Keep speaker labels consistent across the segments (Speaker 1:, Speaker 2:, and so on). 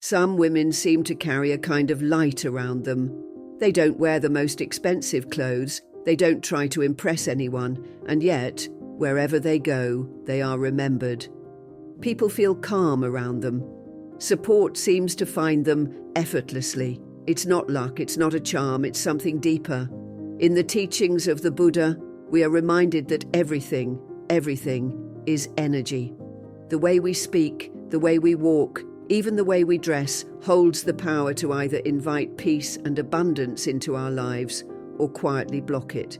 Speaker 1: Some women seem to carry a kind of light around them. They don't wear the most expensive clothes, they don't try to impress anyone, and yet, wherever they go, they are remembered. People feel calm around them. Support seems to find them effortlessly. It's not luck, it's not a charm, it's something deeper. In the teachings of the Buddha, we are reminded that everything is energy. The way we speak, the way we walk, even the way we dress holds the power to either invite peace and abundance into our lives or quietly block it.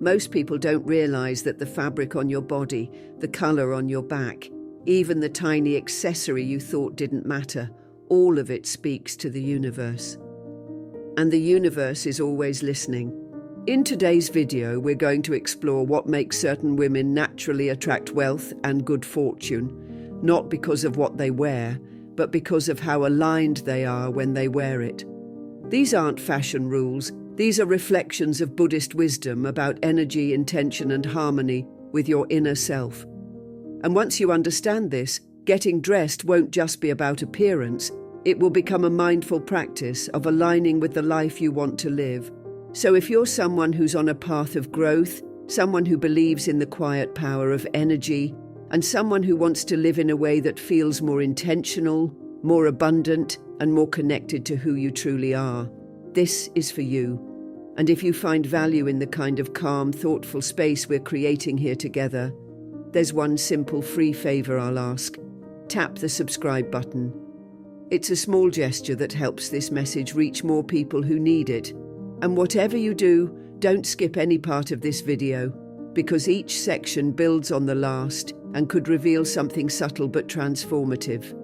Speaker 1: Most people don't realize that the fabric on your body, the color on your back, even the tiny accessory you thought didn't matter, all of it speaks to the universe. And the universe is always listening. In today's video, we're going to explore what makes certain women naturally attract wealth and good fortune, not because of what they wear, but because of how aligned they are when they wear it. These aren't fashion rules, these are reflections of Buddhist wisdom about energy, intention, and harmony with your inner self. And once you understand this, getting dressed won't just be about appearance, it will become a mindful practice of aligning with the life you want to live. So if you're someone who's on a path of growth, someone who believes in the quiet power of energy, and someone who wants to live in a way that feels more intentional, more abundant, and more connected to who you truly are, this is for you. And if you find value in the kind of calm, thoughtful space we're creating here together, there's one simple free favor I'll ask. Tap the subscribe button. It's a small gesture that helps this message reach more people who need it. And whatever you do, don't skip any part of this video, because each section builds on the last and could reveal something subtle but transformative.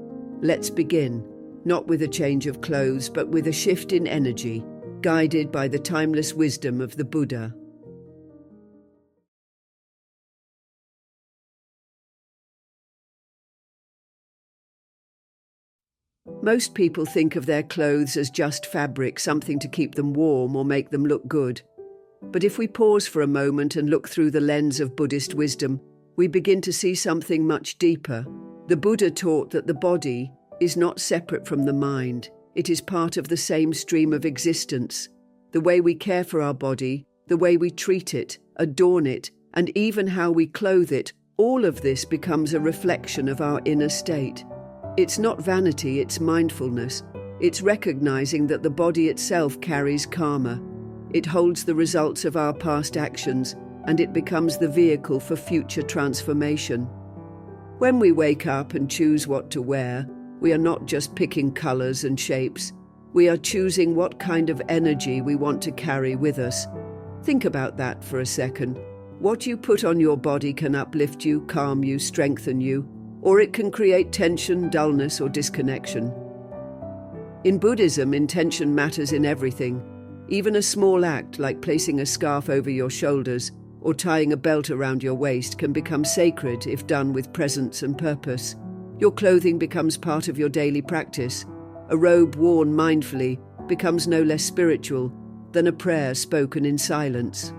Speaker 1: Let's begin, not with a change of clothes, but with a shift in energy, guided by the timeless wisdom of the Buddha. Most people think of their clothes as just fabric, something to keep them warm or make them look good. But if we pause for a moment and look through the lens of Buddhist wisdom, we begin to see something much deeper. The Buddha taught that the body is not separate from the mind. It is part of the same stream of existence. The way we care for our body, the way we treat it, adorn it, and even how we clothe it, all of this becomes a reflection of our inner state. It's not vanity, it's mindfulness. It's recognizing that the body itself carries karma. It holds the results of our past actions, and it becomes the vehicle for future transformation. When we wake up and choose what to wear, we are not just picking colors and shapes. We are choosing what kind of energy we want to carry with us. Think about that for a second. What you put on your body can uplift you, calm you, strengthen you, or it can create tension, dullness, or disconnection. In Buddhism, intention matters in everything. Even a small act like placing a scarf over your shoulders or tying a belt around your waist can become sacred if done with presence and purpose. Your clothing becomes part of your daily practice. A robe worn mindfully becomes no less spiritual than a prayer spoken in silence.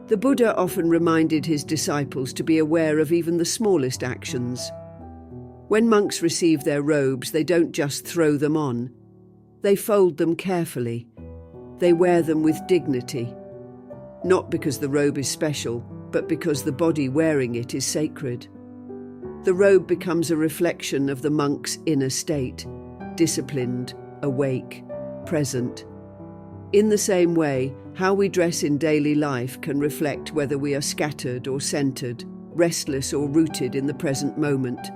Speaker 1: The Buddha often reminded his disciples to be aware of even the smallest actions. When monks receive their robes, they don't just throw them on. They fold them carefully. They wear them with dignity. Not because the robe is special, but because the body wearing it is sacred. The robe becomes a reflection of the monk's inner state, disciplined, awake, present. In the same way, how we dress in daily life can reflect whether we are scattered or centered, restless or rooted in the present moment.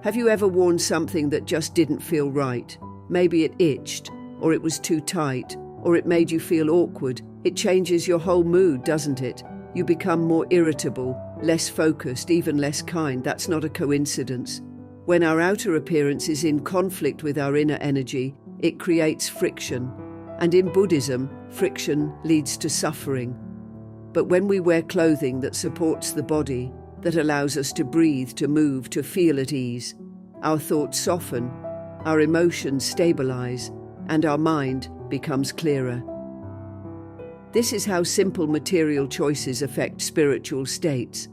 Speaker 1: Have you ever worn something that just didn't feel right? Maybe it itched, or it was too tight, or it made you feel awkward. It changes your whole mood, doesn't it? You become more irritable, less focused, even less kind. That's not a coincidence. When our outer appearance is in conflict with our inner energy, it creates friction. And in Buddhism, friction leads to suffering. But when we wear clothing that supports the body, that allows us to breathe, to move, to feel at ease, our thoughts soften, our emotions stabilize, and our mind becomes clearer. This is how simple material choices affect spiritual states.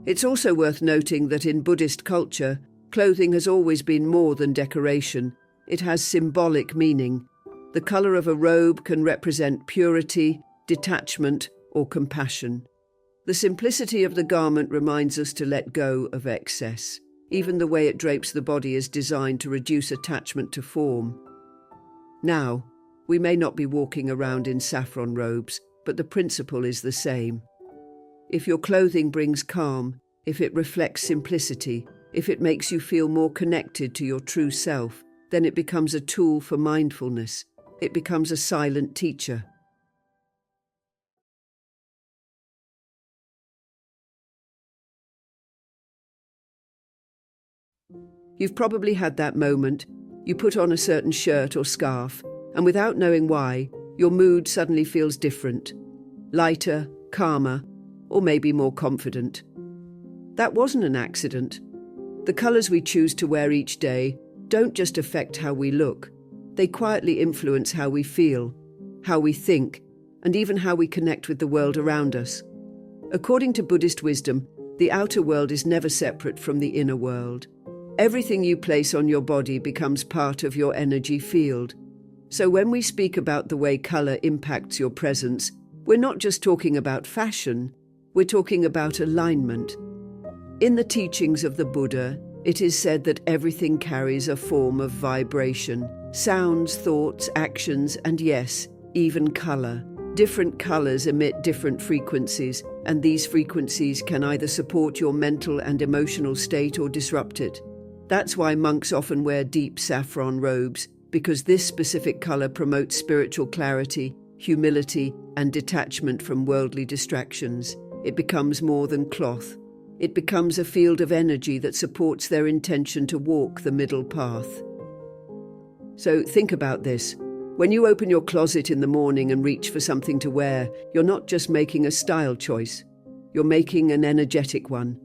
Speaker 1: It's also worth noting that in Buddhist culture, Clothing has always been more than decoration. It has symbolic meaning. The color of a robe can represent purity, detachment, or compassion. The simplicity of the garment reminds us to let go of excess. Even the way it drapes the body is designed to reduce attachment to form. Now, we may not be walking around in saffron robes, but the principle is the same. If your clothing brings calm, if it reflects simplicity, if it makes you feel more connected to your true self, then it becomes a tool for mindfulness. It becomes a silent teacher. You've probably had that moment. You put on a certain shirt or scarf, and without knowing why, your mood suddenly feels different. Lighter, calmer, or maybe more confident. That wasn't an accident. The colours we choose to wear each day don't just affect how we look. They quietly influence how we feel, how we think, and even how we connect with the world around us. According to Buddhist wisdom, the outer world is never separate from the inner world. Everything you place on your body becomes part of your energy field. So when we speak about the way colour impacts your presence, we're not just talking about fashion, we're talking about alignment. In the teachings of the Buddha, it is said that everything carries a form of vibration. Sounds, thoughts, actions, and yes, even colour. Different colours emit different frequencies, and these frequencies can either support your mental and emotional state or disrupt it. That's why monks often wear deep saffron robes, because this specific colour promotes spiritual clarity, humility, and detachment from worldly distractions. It becomes more than cloth. It becomes a field of energy that supports their intention to walk the middle path. So think about this. When you open your closet in the morning and reach for something to wear, you're not just making a style choice. You're making an energetic one.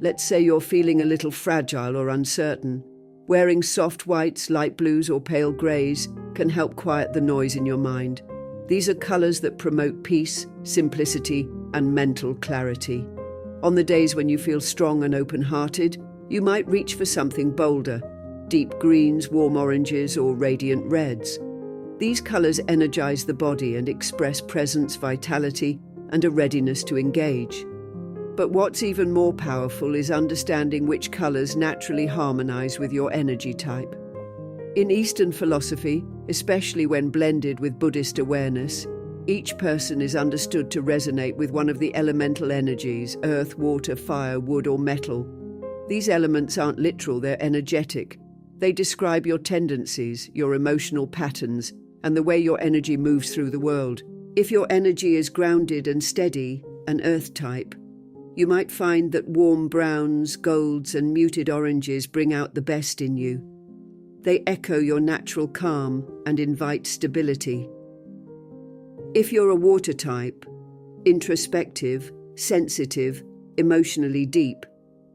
Speaker 1: Let's say you're feeling a little fragile or uncertain. Wearing soft whites, light blues, or pale greys can help quiet the noise in your mind. These are colours that promote peace, simplicity, and mental clarity. On the days when you feel strong and open-hearted, you might reach for something bolder. Deep greens, warm oranges, or radiant reds. These colours energize the body and express presence, vitality, and a readiness to engage. But what's even more powerful is understanding which colours naturally harmonize with your energy type. In Eastern philosophy, especially when blended with Buddhist awareness, each person is understood to resonate with one of the elemental energies: earth, water, fire, wood, or metal. These elements aren't literal, they're energetic. They describe your tendencies, your emotional patterns, and the way your energy moves through the world. If your energy is grounded and steady, an earth type, you might find that warm browns, golds, and muted oranges bring out the best in you. They echo your natural calm and invite stability. If you're a water type, introspective, sensitive, emotionally deep,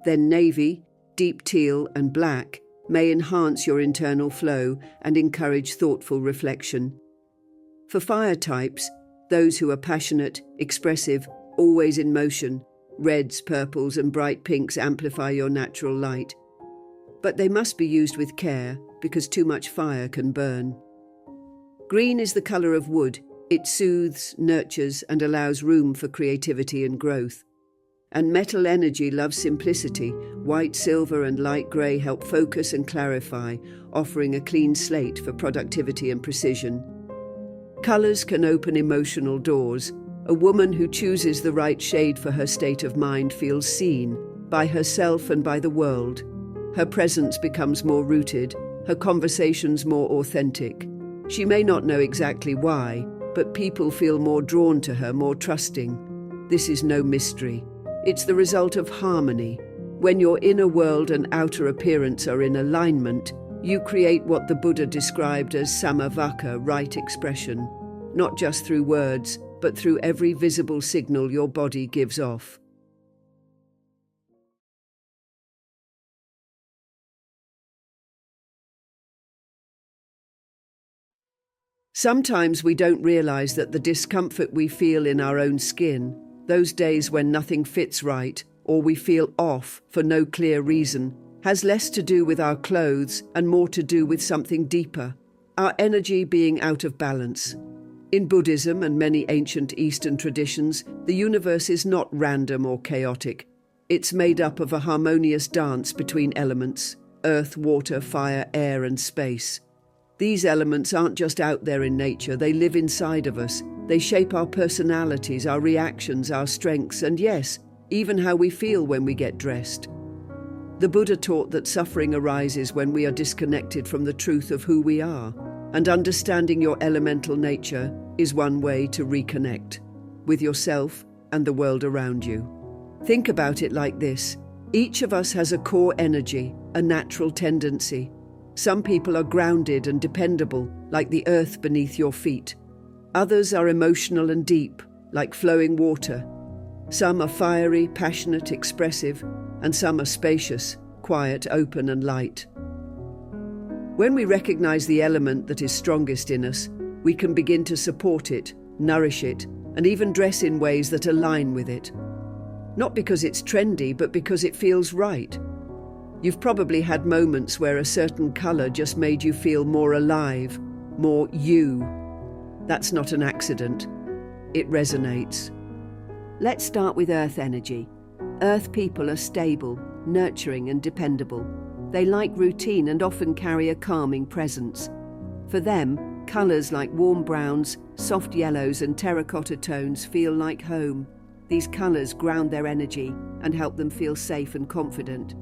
Speaker 1: then navy, deep teal, and black may enhance your internal flow and encourage thoughtful reflection. For fire types, those who are passionate, expressive, always in motion, reds, purples, and bright pinks amplify your natural light. But they must be used with care, because too much fire can burn. Green is the colour of wood. It soothes, nurtures, and allows room for creativity and growth. And metal energy loves simplicity. White, silver, and light grey help focus and clarify, offering a clean slate for productivity and precision. Colours can open emotional doors. A woman who chooses the right shade for her state of mind feels seen by herself and by the world. Her presence becomes more rooted, her conversations more authentic. She may not know exactly why, but people feel more drawn to her, more trusting. This is no mystery. It's the result of harmony. When your inner world and outer appearance are in alignment, you create what the Buddha described as samavaka, right expression, not just through words, but through every visible signal your body gives off. Sometimes we don't realize that the discomfort we feel in our own skin, those days when nothing fits right, or we feel off for no clear reason, has less to do with our clothes and more to do with something deeper, our energy being out of balance. In Buddhism and many ancient Eastern traditions, the universe is not random or chaotic. It's made up of a harmonious dance between elements: earth, water, fire, air, and space. These elements aren't just out there in nature, they live inside of us. They shape our personalities, our reactions, our strengths, and yes, even how we feel when we get dressed. The Buddha taught that suffering arises when we are disconnected from the truth of who we are, and understanding your elemental nature is one way to reconnect with yourself and the world around you. Think about it like this. Each of us has a core energy, a natural tendency. Some people are grounded and dependable, like the earth beneath your feet. Others are emotional and deep, like flowing water. Some are fiery, passionate, expressive, and some are spacious, quiet, open, and light. When we recognize the element that is strongest in us, we can begin to support it, nourish it, and even dress in ways that align with it. Not because it's trendy, but because it feels right. You've probably had moments where a certain color just made you feel more alive, more you. That's not an accident. It resonates.
Speaker 2: Let's start with earth energy. Earth people are stable, nurturing, and dependable. They like routine and often carry a calming presence. For them, colors like warm browns, soft yellows, and terracotta tones feel like home. These colors ground their energy and help them feel safe and confident.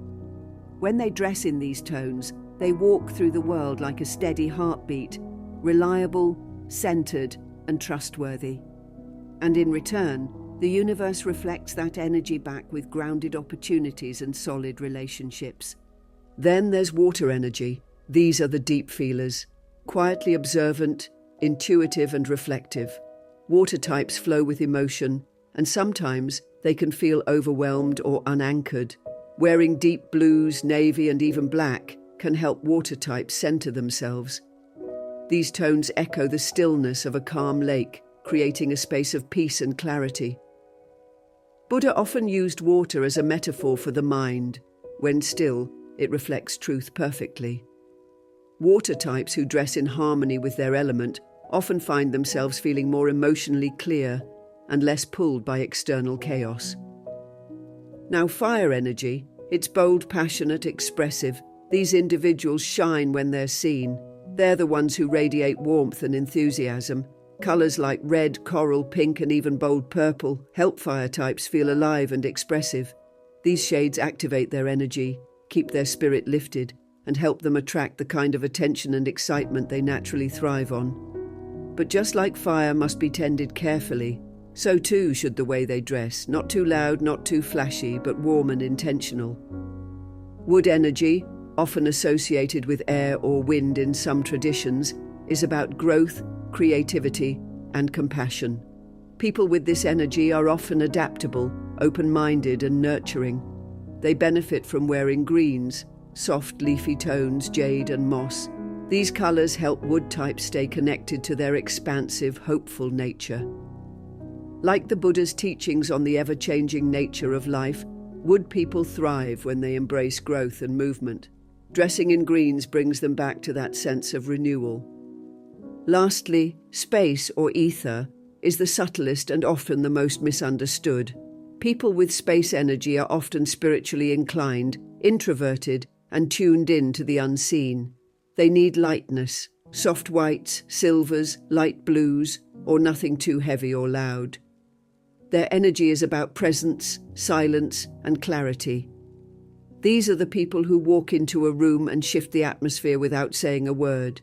Speaker 2: When they dress in these tones, they walk through the world like a steady heartbeat, reliable, centered, and trustworthy. And in return, the universe reflects that energy back with grounded opportunities and solid relationships.
Speaker 1: Then there's water energy. These are the deep feelers, quietly observant, intuitive, and reflective. Water types flow with emotion, and sometimes they can feel overwhelmed or unanchored. Wearing deep blues, navy, and even black can help water types center themselves. These tones echo the stillness of a calm lake, creating a space of peace and clarity. Buddha often used water as a metaphor for the mind. When still, it reflects truth perfectly. Water types who dress in harmony with their element often find themselves feeling more emotionally clear and less pulled by external chaos. Now, fire energy, it's bold, passionate, expressive. These individuals shine when they're seen. They're the ones who radiate warmth and enthusiasm. Colors like red, coral, pink, and even bold purple help fire types feel alive and expressive. These shades activate their energy, keep their spirit lifted, and help them attract the kind of attention and excitement they naturally thrive on. But just like fire must be tended carefully, so too should the way they dress, not too loud, not too flashy, but warm and intentional. Wood energy, often associated with air or wind in some traditions, is about growth, creativity, and compassion. People with this energy are often adaptable, open-minded, and nurturing. They benefit from wearing greens, soft leafy tones, jade, and moss. These colors help wood types stay connected to their expansive, hopeful nature. Like the Buddha's teachings on the ever-changing nature of life, wood people thrive when they embrace growth and movement. Dressing in greens brings them back to that sense of renewal. Lastly, space or ether is the subtlest and often the most misunderstood. People with space energy are often spiritually inclined, introverted, and tuned in to the unseen. They need lightness, soft whites, silvers, light blues, or nothing too heavy or loud. Their energy is about presence, silence, and clarity. These are the people who walk into a room and shift the atmosphere without saying a word.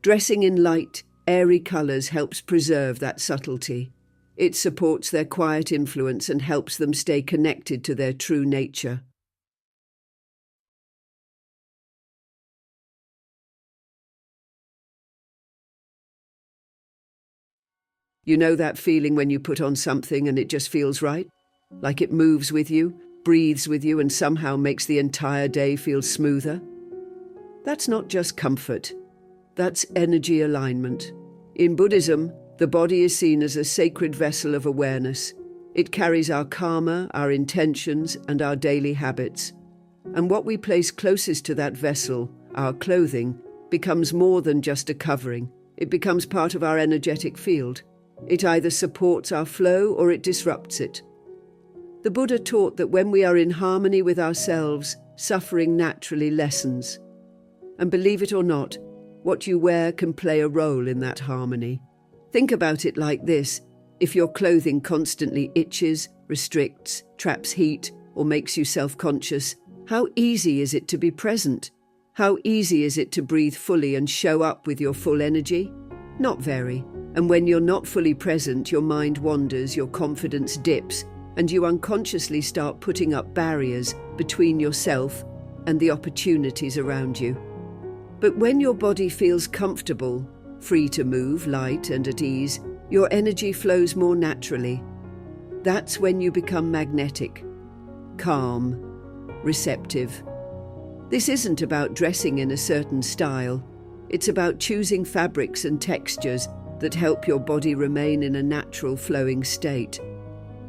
Speaker 1: Dressing in light, airy colors helps preserve that subtlety. It supports their quiet influence and helps them stay connected to their true nature. You know that feeling when you put on something and it just feels right? Like it moves with you, breathes with you, and somehow makes the entire day feel smoother? That's not just comfort. That's energy alignment. In Buddhism, the body is seen as a sacred vessel of awareness. It carries our karma, our intentions, and our daily habits. And what we place closest to that vessel, our clothing, becomes more than just a covering. It becomes part of our energetic field. It either supports our flow or it disrupts it. The Buddha taught that when we are in harmony with ourselves, suffering naturally lessens. And believe it or not, what you wear can play a role in that harmony. Think about it like this: if your clothing constantly itches, restricts, traps heat, or makes you self-conscious, how easy is it to be present? How easy is it to breathe fully and show up with your full energy? Not very. And when you're not fully present, your mind wanders, your confidence dips, and you unconsciously start putting up barriers between yourself and the opportunities around you. But when your body feels comfortable, free to move, light and at ease, your energy flows more naturally. That's when you become magnetic, calm, receptive. This isn't about dressing in a certain style. It's about choosing fabrics and textures that help your body remain in a natural flowing state.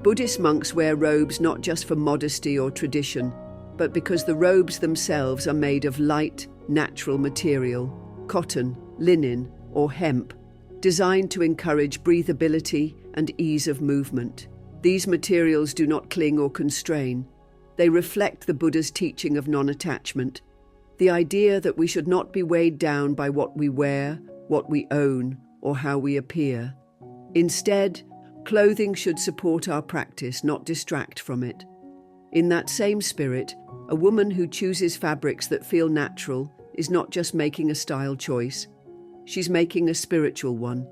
Speaker 1: Buddhist monks wear robes not just for modesty or tradition, but because the robes themselves are made of light, natural material, cotton, linen, or hemp, designed to encourage breathability and ease of movement. These materials do not cling or constrain. They reflect the Buddha's teaching of non-attachment, the idea that we should not be weighed down by what we wear, what we own, or how we appear. Instead, clothing should support our practice, not distract from it. In that same spirit, a woman who chooses fabrics that feel natural is not just making a style choice. She's making a spiritual one.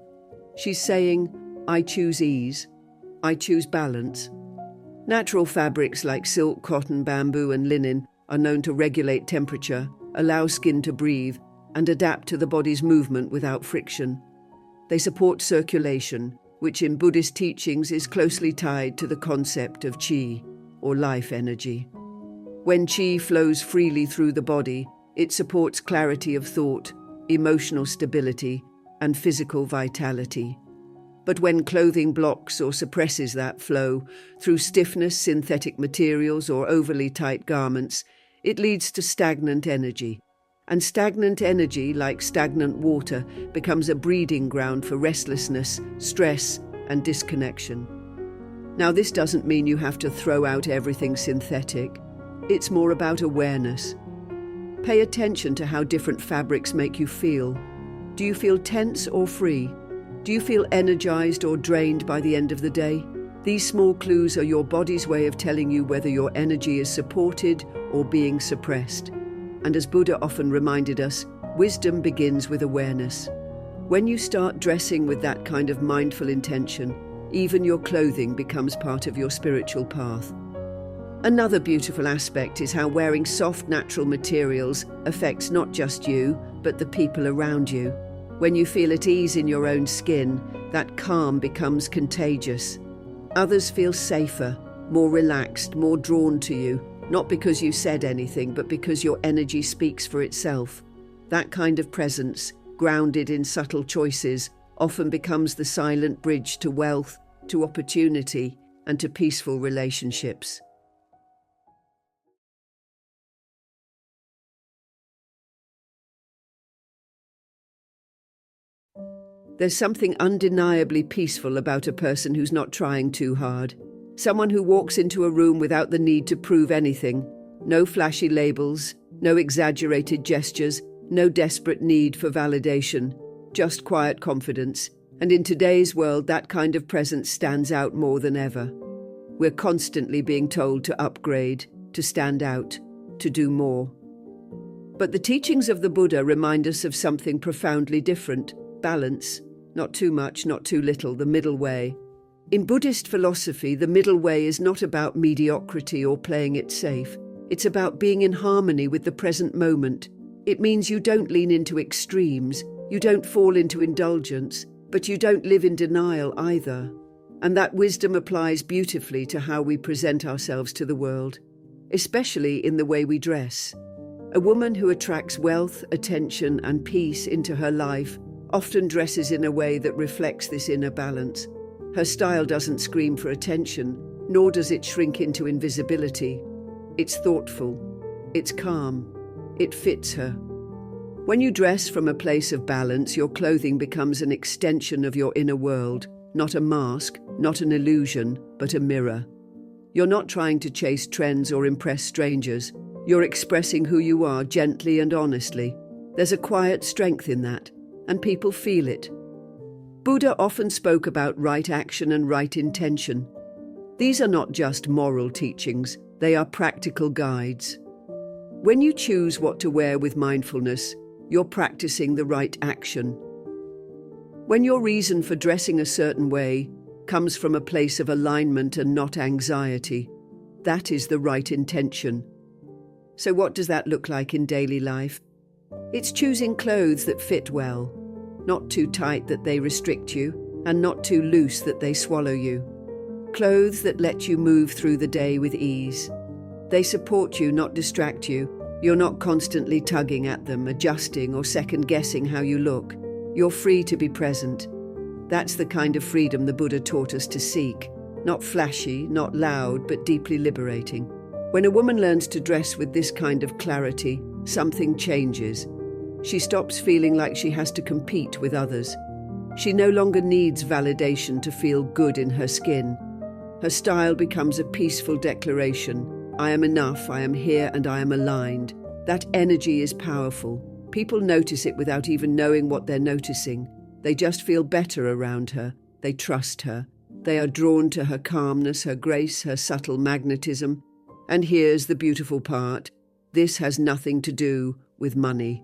Speaker 1: She's saying, I choose ease. I choose balance. Natural fabrics like silk, cotton, bamboo, and linen are known to regulate temperature, allow skin to breathe, and adapt to the body's movement without friction. They support circulation, which in Buddhist teachings is closely tied to the concept of qi, or life energy. When qi flows freely through the body, it supports clarity of thought, emotional stability, and physical vitality. But when clothing blocks or suppresses that flow through stiffness, synthetic materials, or overly tight garments, it leads to stagnant energy. And stagnant energy, like stagnant water, becomes a breeding ground for restlessness, stress, and disconnection. Now, this doesn't mean you have to throw out everything synthetic. It's more about awareness. Pay attention to how different fabrics make you feel. Do you feel tense or free? Do you feel energized or drained by the end of the day? These small clues are your body's way of telling you whether your energy is supported or being suppressed. And as Buddha often reminded us, wisdom begins with awareness. When you start dressing with that kind of mindful intention, even your clothing becomes part of your spiritual path. Another beautiful aspect is how wearing soft, natural materials affects not just you, but the people around you. When you feel at ease in your own skin, that calm becomes contagious. Others feel safer, more relaxed, more drawn to you, not because you said anything, but because your energy speaks for itself. That kind of presence, grounded in subtle choices, often becomes the silent bridge to wealth, to opportunity, and to peaceful relationships. There's something undeniably peaceful about a person who's not trying too hard. Someone who walks into a room without the need to prove anything. No flashy labels, no exaggerated gestures, no desperate need for validation. Just quiet confidence. And in today's world, that kind of presence stands out more than ever. We're constantly being told to upgrade, to stand out, to do more. But the teachings of the Buddha remind us of something profoundly different: balance. Not too much, not too little, the middle way. In Buddhist philosophy, the middle way is not about mediocrity or playing it safe. It's about being in harmony with the present moment. It means you don't lean into extremes, you don't fall into indulgence, but you don't live in denial either. And that wisdom applies beautifully to how we present ourselves to the world, especially in the way we dress. A woman who attracts wealth, attention, and peace into her life often dresses in a way that reflects this inner balance. Her style doesn't scream for attention, nor does it shrink into invisibility. It's thoughtful. It's calm. It fits her. When you dress from a place of balance, your clothing becomes an extension of your inner world, not a mask, not an illusion, but a mirror. You're not trying to chase trends or impress strangers. You're expressing who you are gently and honestly. There's a quiet strength in that, and people feel it. Buddha often spoke about right action and right intention. These are not just moral teachings, they are practical guides. When you choose what to wear with mindfulness, you're practicing the right action. When your reason for dressing a certain way comes from a place of alignment and not anxiety, that is the right intention. So what does that look like in daily life? It's choosing clothes that fit well, not too tight that they restrict you, and not too loose that they swallow you. Clothes that let you move through the day with ease. They support you, not distract you. You're not constantly tugging at them, adjusting or second-guessing how you look. You're free to be present. That's the kind of freedom the Buddha taught us to seek. Not flashy, not loud, but deeply liberating. When a woman learns to dress with this kind of clarity, something changes. She stops feeling like she has to compete with others. She no longer needs validation to feel good in her skin. Her style becomes a peaceful declaration. I am enough, I am here, and I am aligned. That energy is powerful. People notice it without even knowing what they're noticing. They just feel better around her. They trust her. They are drawn to her calmness, her grace, her subtle magnetism. And here's the beautiful part. This has nothing to do with money.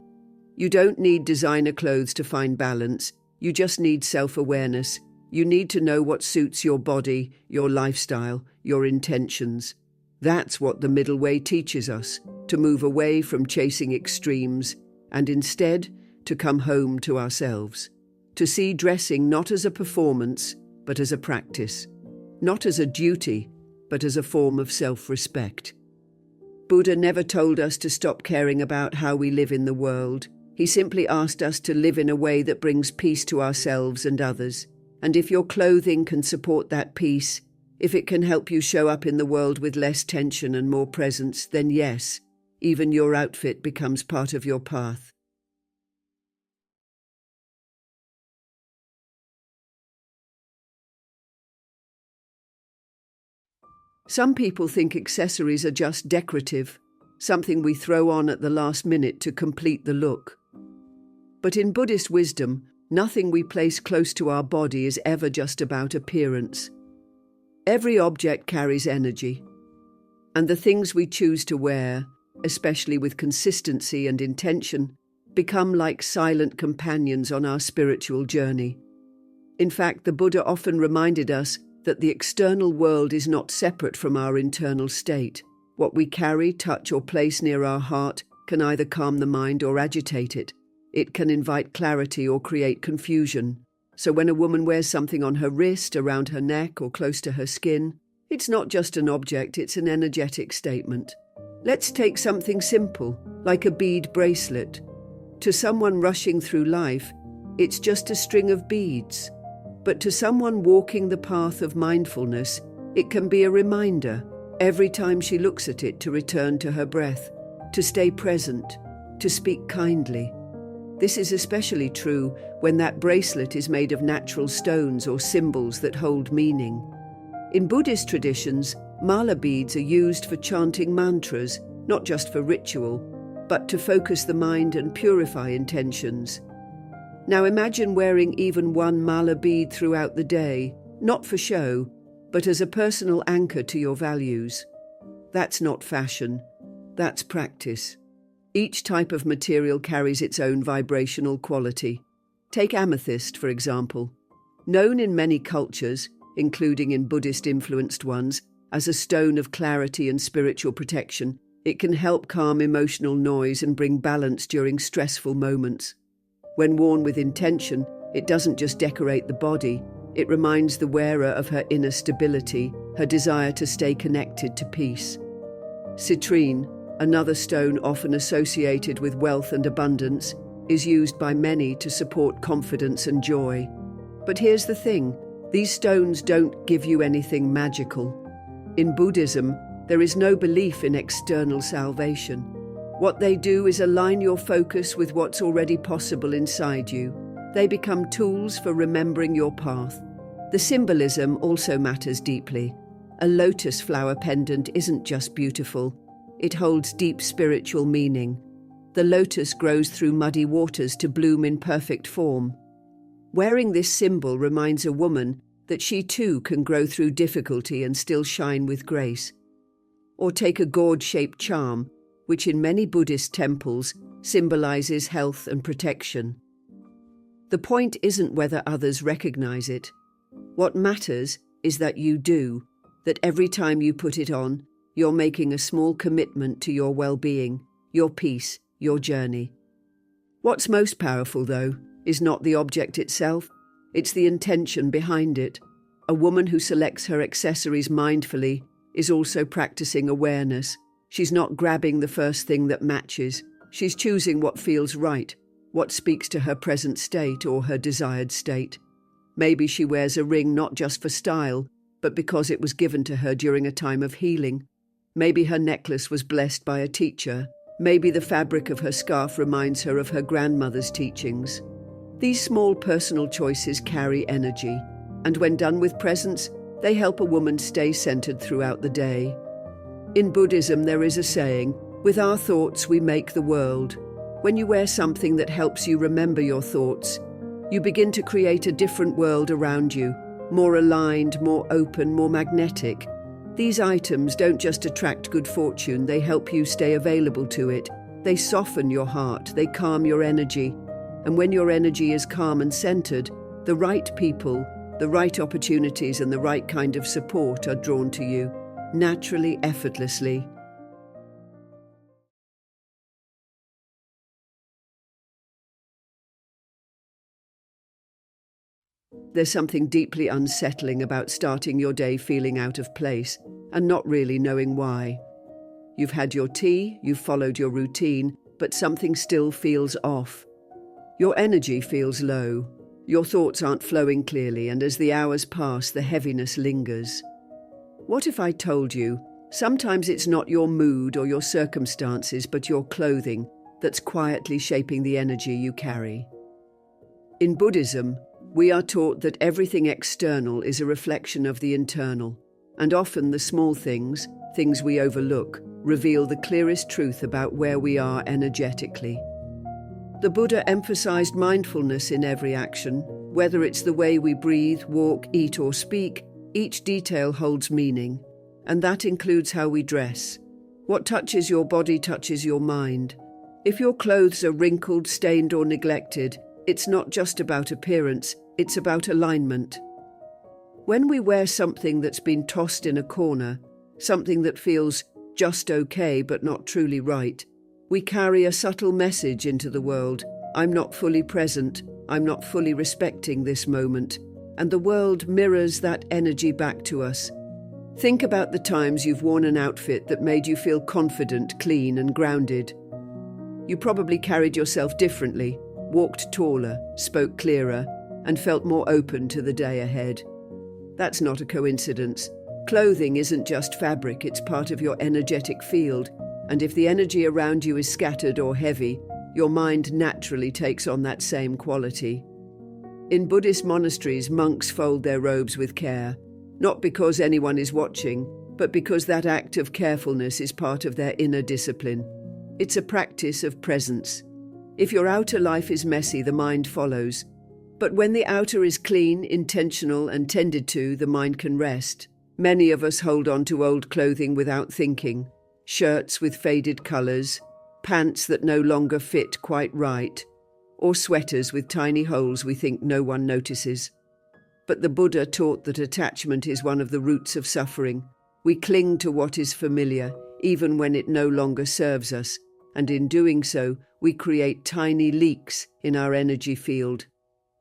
Speaker 1: You don't need designer clothes to find balance. You just need self-awareness. You need to know what suits your body, your lifestyle, your intentions. That's what the middle way teaches us, to move away from chasing extremes and instead to come home to ourselves, to see dressing not as a performance, but as a practice, not as a duty, but as a form of self-respect. Buddha never told us to stop caring about how we live in the world. He simply asked us to live in a way that brings peace to ourselves and others. And if your clothing can support that peace, if it can help you show up in the world with less tension and more presence, then yes, even your outfit becomes part of your path. Some people think accessories are just decorative, something we throw on at the last minute to complete the look. But in Buddhist wisdom, nothing we place close to our body is ever just about appearance. Every object carries energy, and the things we choose to wear, especially with consistency and intention, become like silent companions on our spiritual journey. In fact, the Buddha often reminded us that the external world is not separate from our internal state. What we carry, touch, or place near our heart can either calm the mind or agitate it. It can invite clarity or create confusion. So when a woman wears something on her wrist, around her neck, or close to her skin, it's not just an object, it's an energetic statement. Let's take something simple, like a bead bracelet. To someone rushing through life, it's just a string of beads. But to someone walking the path of mindfulness, it can be a reminder, every time she looks at it, to return to her breath, to stay present, to speak kindly. This is especially true when that bracelet is made of natural stones or symbols that hold meaning. In Buddhist traditions, mala beads are used for chanting mantras, not just for ritual, but to focus the mind and purify intentions. Now imagine wearing even one mala bead throughout the day, not for show, but as a personal anchor to your values. That's not fashion, that's practice. Each type of material carries its own vibrational quality. Take amethyst, for example. Known in many cultures, including in Buddhist-influenced ones, as a stone of clarity and spiritual protection, it can help calm emotional noise and bring balance during stressful moments. When worn with intention, it doesn't just decorate the body, it reminds the wearer of her inner stability, her desire to stay connected to peace. Citrine, another stone often associated with wealth and abundance, is used by many to support confidence and joy. But here's the thing, these stones don't give you anything magical. In Buddhism, there is no belief in external salvation. What they do is align your focus with what's already possible inside you. They become tools for remembering your path. The symbolism also matters deeply. A lotus flower pendant isn't just beautiful. It holds deep spiritual meaning. The lotus grows through muddy waters to bloom in perfect form. Wearing this symbol reminds a woman that she too can grow through difficulty and still shine with grace. Or take a gourd-shaped charm, which in many Buddhist temples symbolizes health and protection. The point isn't whether others recognize it. What matters is that you do, that every time you put it on, you're making a small commitment to your well-being, your peace, your journey. What's most powerful, though, is not the object itself, it's the intention behind it. A woman who selects her accessories mindfully is also practicing awareness. She's not grabbing the first thing that matches. She's choosing what feels right, what speaks to her present state or her desired state. Maybe she wears a ring not just for style, but because it was given to her during a time of healing. Maybe her necklace was blessed by a teacher. Maybe the fabric of her scarf reminds her of her grandmother's teachings. These small personal choices carry energy, and when done with presence, they help a woman stay centered throughout the day. In Buddhism, there is a saying, "With our thoughts we make the world." When you wear something that helps you remember your thoughts, you begin to create a different world around you, more aligned, more open, more magnetic. These items don't just attract good fortune, they help you stay available to it. They soften your heart, they calm your energy. And when your energy is calm and centered, the right people, the right opportunities and the right kind of support are drawn to you, naturally, effortlessly. There's something deeply unsettling about starting your day feeling out of place and not really knowing why. You've had your tea, you've followed your routine, but something still feels off. Your energy feels low. Your thoughts aren't flowing clearly, and as the hours pass, the heaviness lingers. What if I told you, sometimes it's not your mood or your circumstances, but your clothing that's quietly shaping the energy you carry? In Buddhism, we are taught that everything external is a reflection of the internal, and often the small things we overlook, reveal the clearest truth about where we are energetically. The Buddha emphasized mindfulness in every action. Whether it's the way we breathe, walk, eat, or speak, each detail holds meaning, and that includes how we dress. What touches your body touches your mind. If your clothes are wrinkled, stained, or neglected, it's not just about appearance, it's about alignment. When we wear something that's been tossed in a corner, something that feels just okay but not truly right, we carry a subtle message into the world. I'm not fully present, I'm not fully respecting this moment, and the world mirrors that energy back to us. Think about the times you've worn an outfit that made you feel confident, clean, and grounded. You probably carried yourself differently, walked taller, spoke clearer, and felt more open to the day ahead. That's not a coincidence. Clothing isn't just fabric, it's part of your energetic field, and if the energy around you is scattered or heavy, your mind naturally takes on that same quality. In Buddhist monasteries, monks fold their robes with care, not because anyone is watching, but because that act of carefulness is part of their inner discipline. It's a practice of presence. If your outer life is messy, the mind follows. But when the outer is clean, intentional, and tended to, the mind can rest. Many of us hold on to old clothing without thinking. Shirts with faded colours, pants that no longer fit quite right, or sweaters with tiny holes we think no one notices. But the Buddha taught that attachment is one of the roots of suffering. We cling to what is familiar, even when it no longer serves us, and in doing so, we create tiny leaks in our energy field.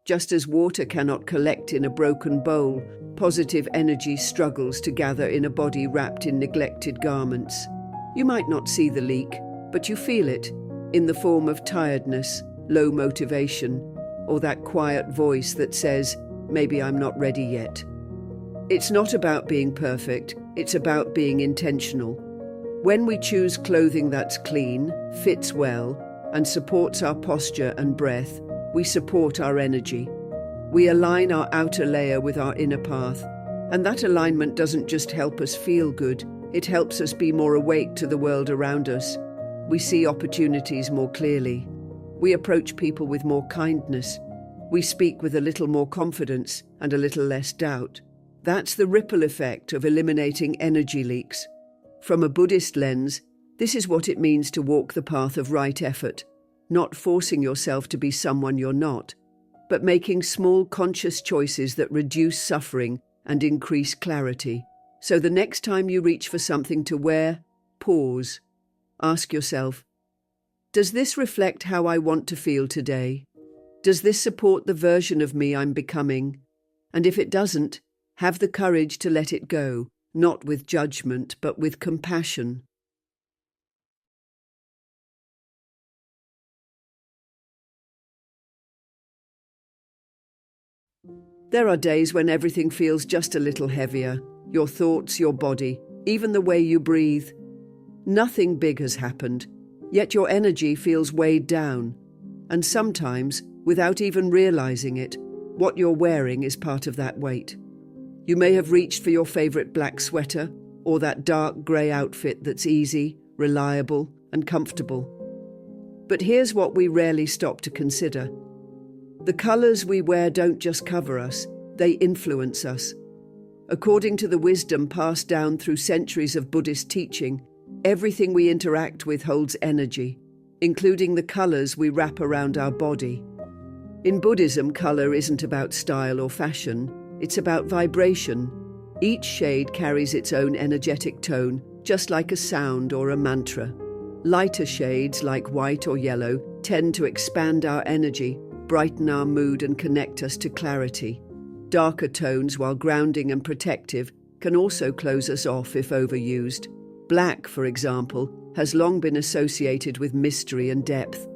Speaker 1: Just as water cannot collect in a broken bowl, positive energy struggles to gather in a body wrapped in neglected garments. You might not see the leak, but you feel it, in the form of tiredness, low motivation, or that quiet voice that says, "Maybe I'm not ready yet." It's not about being perfect, it's about being intentional. When we choose clothing that's clean, fits well, and supports our posture and breath, we support our energy. We align our outer layer with our inner path, and that alignment doesn't just help us feel good, it helps us be more awake to the world around us. We see opportunities more clearly. We approach people with more kindness. We speak with a little more confidence and a little less doubt. That's the ripple effect of eliminating energy leaks. From a Buddhist lens, this is what it means to walk the path of right effort, not forcing yourself to be someone you're not, but making small conscious choices that reduce suffering and increase clarity. So the next time you reach for something to wear, pause. Ask yourself, does this reflect how I want to feel today? Does this support the version of me I'm becoming? And if it doesn't, have the courage to let it go, not with judgment, but with compassion. There are days when everything feels just a little heavier. Your thoughts, your body, even the way you breathe. Nothing big has happened, yet your energy feels weighed down. And sometimes, without even realizing it, what you're wearing is part of that weight. You may have reached for your favorite black sweater or that dark grey outfit that's easy, reliable, and comfortable. But here's what we rarely stop to consider. The colours we wear don't just cover us, they influence us. According to the wisdom passed down through centuries of Buddhist teaching, everything we interact with holds energy, including the colours we wrap around our body. In Buddhism, colour isn't about style or fashion, it's about vibration. Each shade carries its own energetic tone, just like a sound or a mantra. Lighter shades, like white or yellow, tend to expand our energy, brighten our mood and connect us to clarity. Darker tones, while grounding and protective, can also close us off if overused. Black, for example, has long been associated with mystery and depth.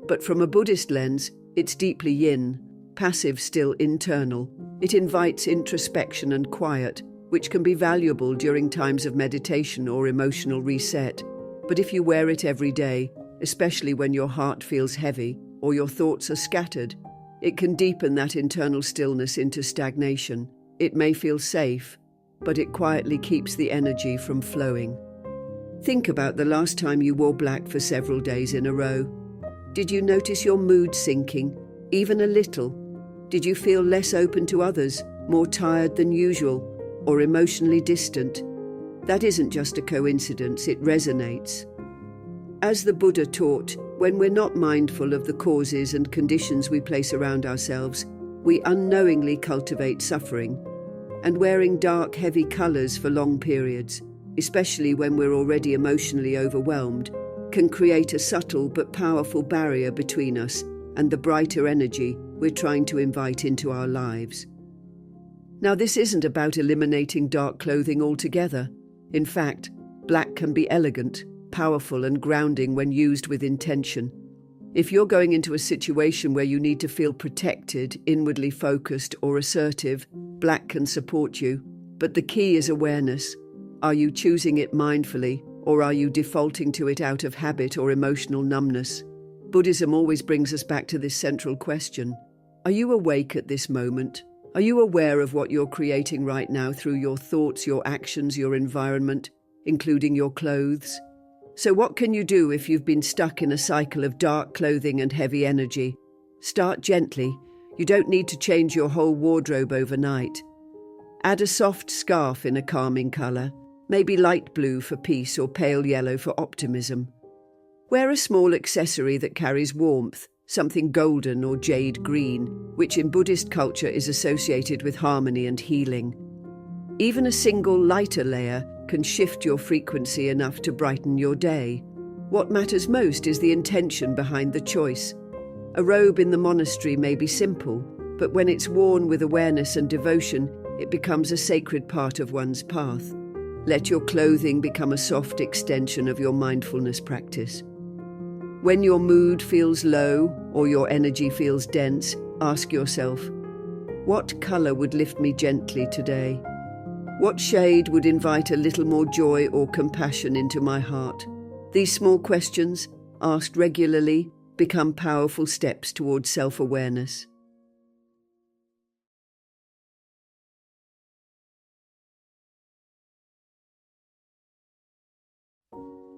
Speaker 1: But from a Buddhist lens, it's deeply yin, passive, still internal. It invites introspection and quiet, which can be valuable during times of meditation or emotional reset. But if you wear it every day, especially when your heart feels heavy or your thoughts are scattered, it can deepen that internal stillness into stagnation. It may feel safe, but it quietly keeps the energy from flowing. Think about the last time you wore black for several days in a row. Did you notice your mood sinking, even a little? Did you feel less open to others, more tired than usual, or emotionally distant? That isn't just a coincidence, it resonates. As the Buddha taught, when we're not mindful of the causes and conditions we place around ourselves, we unknowingly cultivate suffering. And wearing dark, heavy colours for long periods, especially when we're already emotionally overwhelmed, can create a subtle but powerful barrier between us and the brighter energy we're trying to invite into our lives. Now, this isn't about eliminating dark clothing altogether. In fact, black can be elegant, powerful, and grounding when used with intention. If you're going into a situation where you need to feel protected, inwardly focused, or assertive, black can support you. But the key is awareness. Are you choosing it mindfully, or are you defaulting to it out of habit or emotional numbness? Buddhism always brings us back to this central question. Are you awake at this moment? Are you aware of what you're creating right now through your thoughts, your actions, your environment, including your clothes? So what can you do if you've been stuck in a cycle of dark clothing and heavy energy? Start gently. You don't need to change your whole wardrobe overnight. Add a soft scarf in a calming colour, maybe light blue for peace or pale yellow for optimism. Wear a small accessory that carries warmth, something golden or jade green, which in Buddhist culture is associated with harmony and healing. Even a single lighter layer can shift your frequency enough to brighten your day. What matters most is the intention behind the choice. A robe in the monastery may be simple, but when it's worn with awareness and devotion, it becomes a sacred part of one's path. Let your clothing become a soft extension of your mindfulness practice. When your mood feels low or your energy feels dense, ask yourself, what colour would lift me gently today? What shade would invite a little more joy or compassion into my heart? These small questions, asked regularly, become powerful steps towards self-awareness.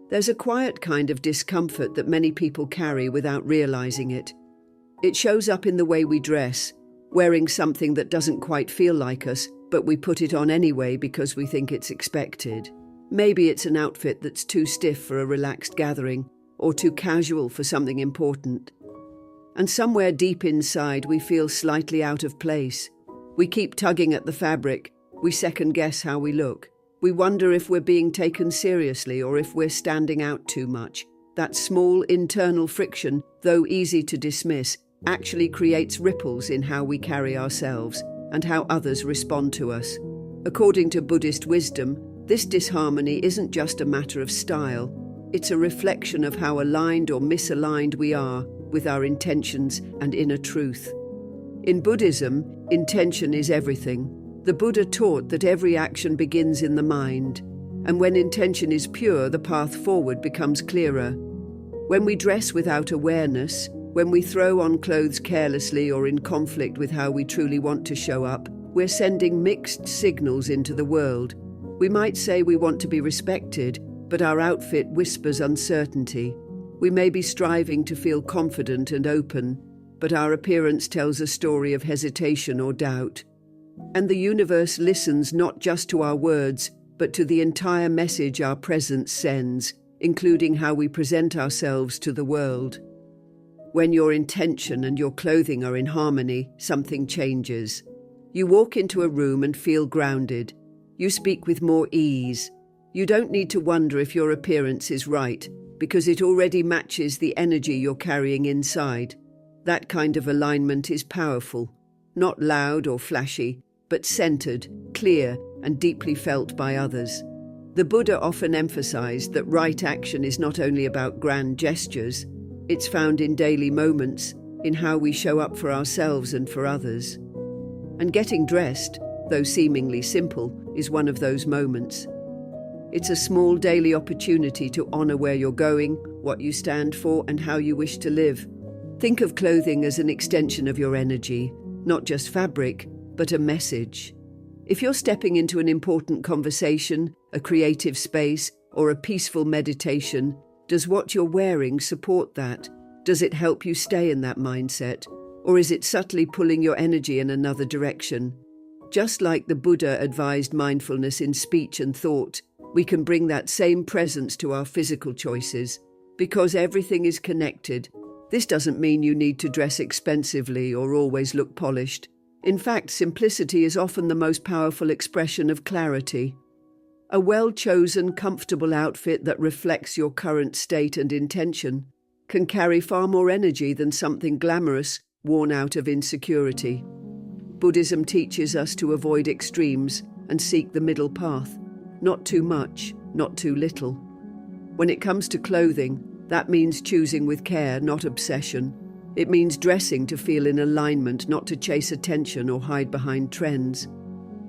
Speaker 1: There's a quiet kind of discomfort that many people carry without realizing it. It shows up in the way we dress, wearing something that doesn't quite feel like us, but we put it on anyway because we think it's expected. Maybe it's an outfit that's too stiff for a relaxed gathering, or too casual for something important. And somewhere deep inside we feel slightly out of place. We keep tugging at the fabric, we second-guess how we look. We wonder if we're being taken seriously or if we're standing out too much. That small internal friction, though easy to dismiss, actually creates ripples in how we carry ourselves and how others respond to us. According to Buddhist wisdom, this disharmony isn't just a matter of style. It's a reflection of how aligned or misaligned we are with our intentions and inner truth. In Buddhism, intention is everything. The Buddha taught that every action begins in the mind, and when intention is pure, the path forward becomes clearer. When we dress without awareness, when we throw on clothes carelessly or in conflict with how we truly want to show up, we're sending mixed signals into the world. We might say we want to be respected, but our outfit whispers uncertainty. We may be striving to feel confident and open, but our appearance tells a story of hesitation or doubt. And the universe listens not just to our words, but to the entire message our presence sends, including how we present ourselves to the world. When your intention and your clothing are in harmony, something changes. You walk into a room and feel grounded. You speak with more ease. You don't need to wonder if your appearance is right, because it already matches the energy you're carrying inside. That kind of alignment is powerful. Not loud or flashy, but centered, clear, and deeply felt by others. The Buddha often emphasized that right action is not only about grand gestures, it's found in daily moments, in how we show up for ourselves and for others. And getting dressed, though seemingly simple, is one of those moments. It's a small daily opportunity to honor where you're going, what you stand for, and how you wish to live. Think of clothing as an extension of your energy, not just fabric, but a message. If you're stepping into an important conversation, a creative space, or a peaceful meditation, does what you're wearing support that? Does it help you stay in that mindset? Or is it subtly pulling your energy in another direction? Just like the Buddha advised mindfulness in speech and thought, we can bring that same presence to our physical choices. Because everything is connected. This doesn't mean you need to dress expensively or always look polished. In fact, simplicity is often the most powerful expression of clarity. A well-chosen, comfortable outfit that reflects your current state and intention can carry far more energy than something glamorous, worn out of insecurity. Buddhism teaches us to avoid extremes and seek the middle path. Not too much, not too little. When it comes to clothing, that means choosing with care, not obsession. It means dressing to feel in alignment, not to chase attention or hide behind trends.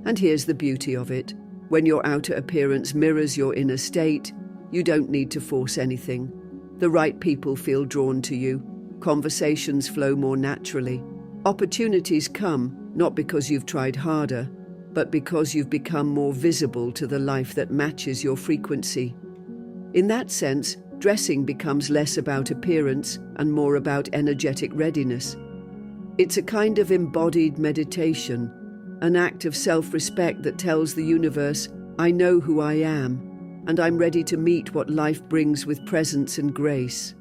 Speaker 1: And here's the beauty of it. When your outer appearance mirrors your inner state, you don't need to force anything. The right people feel drawn to you. Conversations flow more naturally. Opportunities come, not because you've tried harder, but because you've become more visible to the life that matches your frequency. In that sense, dressing becomes less about appearance and more about energetic readiness. It's a kind of embodied meditation, an act of self-respect that tells the universe, I know who I am, and I'm ready to meet what life brings with presence and grace.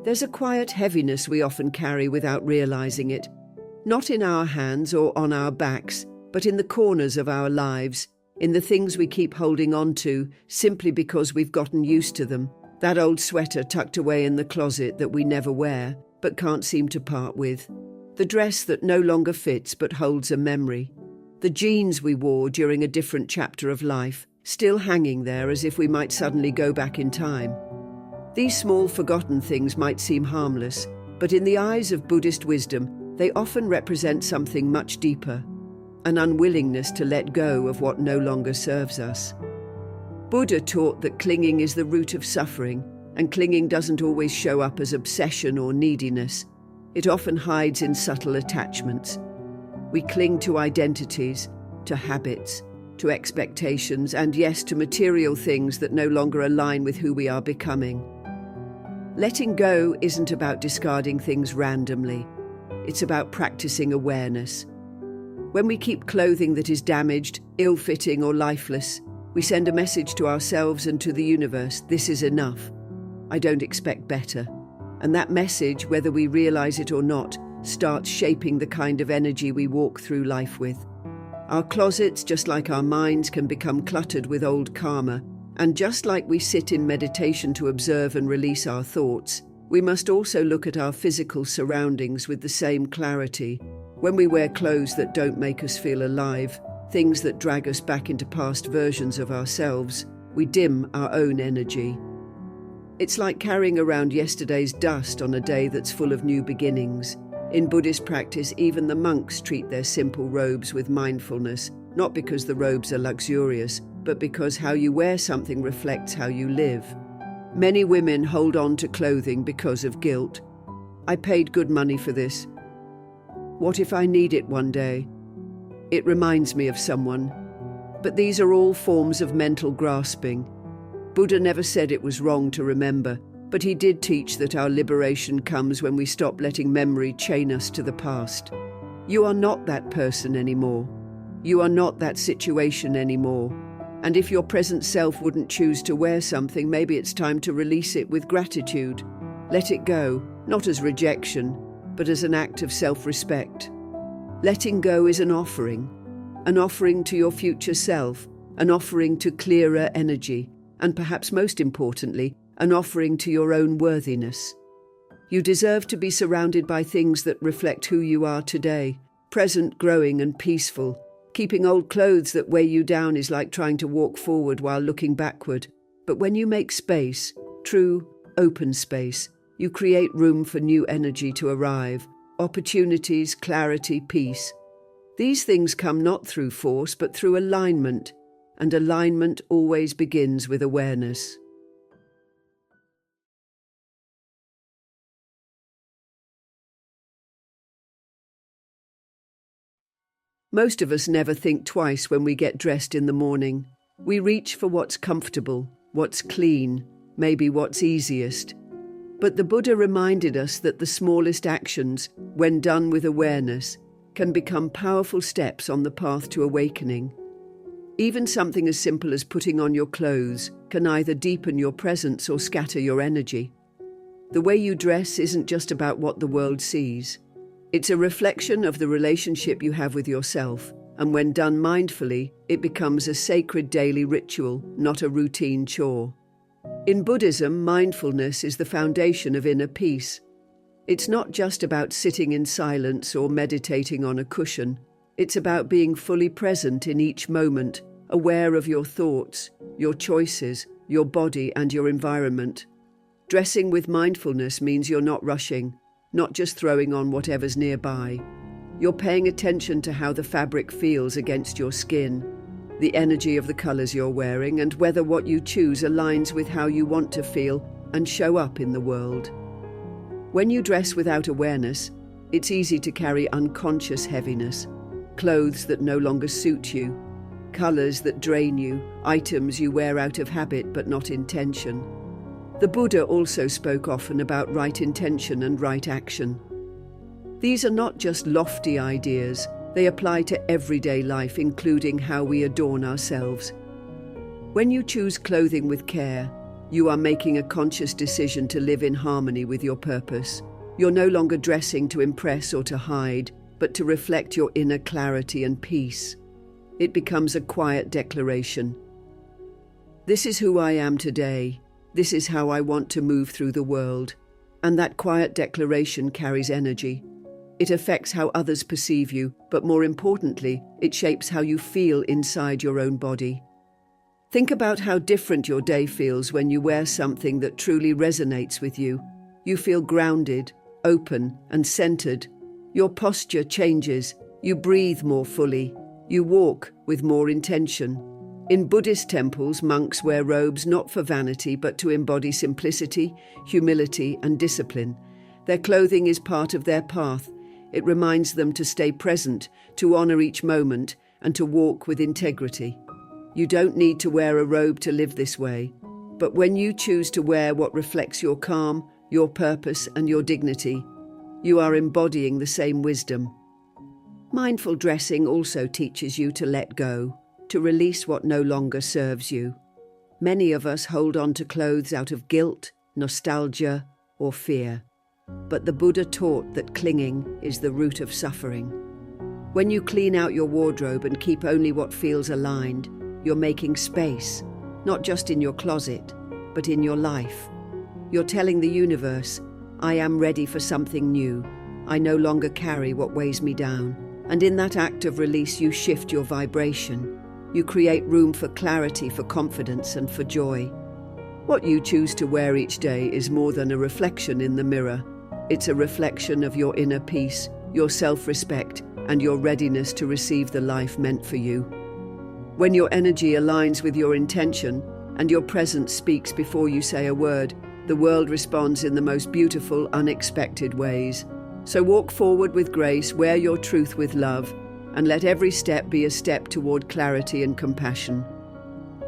Speaker 1: There's a quiet heaviness we often carry without realizing it. Not in our hands or on our backs, but in the corners of our lives, in the things we keep holding on to simply because we've gotten used to them. That old sweater tucked away in the closet that we never wear, but can't seem to part with. The dress that no longer fits but holds a memory. The jeans we wore during a different chapter of life, still hanging there as if we might suddenly go back in time. These small forgotten things might seem harmless, but in the eyes of Buddhist wisdom, they often represent something much deeper, an unwillingness to let go of what no longer serves us. Buddha taught that clinging is the root of suffering, and clinging doesn't always show up as obsession or neediness. It often hides in subtle attachments. We cling to identities, to habits, to expectations, and yes, to material things that no longer align with who we are becoming. Letting go isn't about discarding things randomly. It's about practicing awareness. When we keep clothing that is damaged, ill-fitting, or lifeless, we send a message to ourselves and to the universe: this is enough. I don't expect better. And that message, whether we realize it or not, starts shaping the kind of energy we walk through life with. Our closets, just like our minds, can become cluttered with old karma. And just like we sit in meditation to observe and release our thoughts, we must also look at our physical surroundings with the same clarity. When we wear clothes that don't make us feel alive, things that drag us back into past versions of ourselves, we dim our own energy. It's like carrying around yesterday's dust on a day that's full of new beginnings. In Buddhist practice, even the monks treat their simple robes with mindfulness, not because the robes are luxurious, but because how you wear something reflects how you live. Many women hold on to clothing because of guilt. I paid good money for this. What if I need it one day? It reminds me of someone. But these are all forms of mental grasping. Buddha never said it was wrong to remember, but he did teach that our liberation comes when we stop letting memory chain us to the past. You are not that person anymore. You are not that situation anymore. And if your present self wouldn't choose to wear something, maybe it's time to release it with gratitude. Let it go, not as rejection, but as an act of self-respect. Letting go is an offering to your future self, an offering to clearer energy, and perhaps most importantly, an offering to your own worthiness. You deserve to be surrounded by things that reflect who you are today, present, growing, and peaceful. Keeping old clothes that weigh you down is like trying to walk forward while looking backward. But when you make space, true, open space, you create room for new energy to arrive, opportunities, clarity, peace. These things come not through force, but through alignment, and alignment always begins with awareness. Most of us never think twice when we get dressed in the morning. We reach for what's comfortable, what's clean, maybe what's easiest. But the Buddha reminded us that the smallest actions, when done with awareness, can become powerful steps on the path to awakening. Even something as simple as putting on your clothes can either deepen your presence or scatter your energy. The way you dress isn't just about what the world sees. It's a reflection of the relationship you have with yourself, and when done mindfully, it becomes a sacred daily ritual, not a routine chore. In Buddhism, mindfulness is the foundation of inner peace. It's not just about sitting in silence or meditating on a cushion. It's about being fully present in each moment, aware of your thoughts, your choices, your body, and your environment. Dressing with mindfulness means you're not rushing, not just throwing on whatever's nearby. You're paying attention to how the fabric feels against your skin, the energy of the colors you're wearing, and whether what you choose aligns with how you want to feel and show up in the world. When you dress without awareness, it's easy to carry unconscious heaviness, clothes that no longer suit you, colors that drain you, items you wear out of habit but not intention. The Buddha also spoke often about right intention and right action. These are not just lofty ideas, they apply to everyday life, including how we adorn ourselves. When you choose clothing with care, you are making a conscious decision to live in harmony with your purpose. You're no longer dressing to impress or to hide, but to reflect your inner clarity and peace. It becomes a quiet declaration. This is who I am today. This is how I want to move through the world. And that quiet declaration carries energy. It affects how others perceive you, but more importantly, it shapes how you feel inside your own body. Think about how different your day feels when you wear something that truly resonates with you. You feel grounded, open, and centered. Your posture changes. You breathe more fully. You walk with more intention. In Buddhist temples, monks wear robes not for vanity but to embody simplicity, humility, and discipline. Their clothing is part of their path. It reminds them to stay present, to honor each moment, and to walk with integrity. You don't need to wear a robe to live this way, but when you choose to wear what reflects your calm, your purpose, and your dignity, you are embodying the same wisdom. Mindful dressing also teaches you to let go, to release what no longer serves you. Many of us hold on to clothes out of guilt, nostalgia, or fear. But the Buddha taught that clinging is the root of suffering. When you clean out your wardrobe and keep only what feels aligned, you're making space, not just in your closet, but in your life. You're telling the universe, I am ready for something new. I no longer carry what weighs me down. And in that act of release, you shift your vibration. You create room for clarity, for confidence, and for joy. What you choose to wear each day is more than a reflection in the mirror. It's a reflection of your inner peace, your self-respect, and your readiness to receive the life meant for you. When your energy aligns with your intention and your presence speaks before you say a word, the world responds in the most beautiful, unexpected ways. So walk forward with grace, wear your truth with love, and let every step be a step toward clarity and compassion.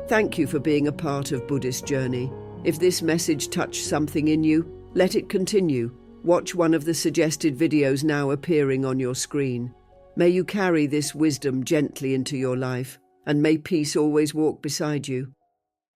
Speaker 1: Thank you for being a part of Buddhist Journey. If this message touched something in you, let it continue. Watch one of the suggested videos now appearing on your screen. May you carry this wisdom gently into your life, and may peace always walk beside you.